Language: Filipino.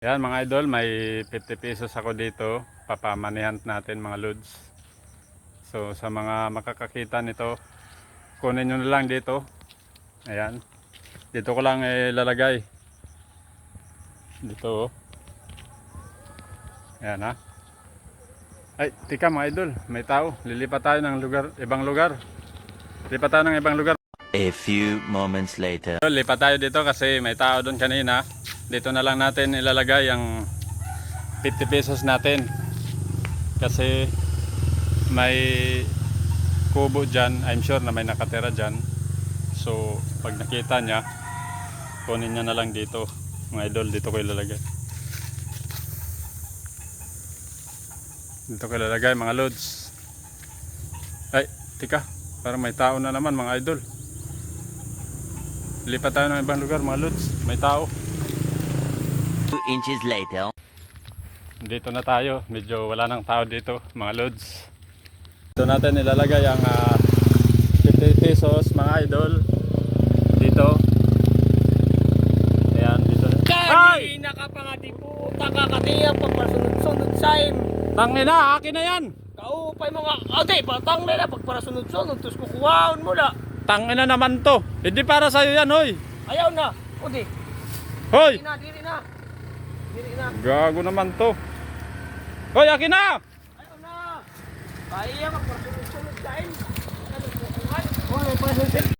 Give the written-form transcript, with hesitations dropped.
Yan mga idol, may 50 pesos ako dito. Papamanihan natin mga loads. So sa mga makakakita nito, kunin nyo na lang dito. Ayan. Dito ko lang ilalagay. Dito. Ayan ha. Ay, tika mga idol, may tao. Lilipat tayo ng lugar, ibang lugar. Lipat tayo ng ibang lugar. A few moments later. Lipat tayo dito kasi may tao doon kanina. Dito na lang natin ilalagay ang 50 pesos natin. Kasi may kubo dyan. I'm sure na may nakatira dyan. So pag nakita niya, kunin niya na lang dito. Mga idol, dito ko ilalagay. Dito ko ilalagay mga loads. Ay, tika. Parang may tao na naman mga idol. Lipat tayo ng ibang lugar mga loads. May tao. 2 inches later. Dito na tayo. Medyo wala nang tao dito mga loads. Dito natin ilalagay ang 50 pesos mga idol. Dito. Ayan, dito na. Ay! Nakapangati po. Takakatiya pagpasunod-sunod sa'yo. Tangina, akin na yan. Kaupay mga ate, patang na pagparasunod-sunod. Tapos kukuhaon mo na. Tangina naman to. Hindi para sa'yo yan, hoy. Ayaw na. Udi. Hoy! Diri na, diri na. Diri na. Gago naman to. Hoy, akin na! Ayaw na. Kaya pagparasunod-sunod sa'yo. Ano po kuhan? Oh, may parasunod.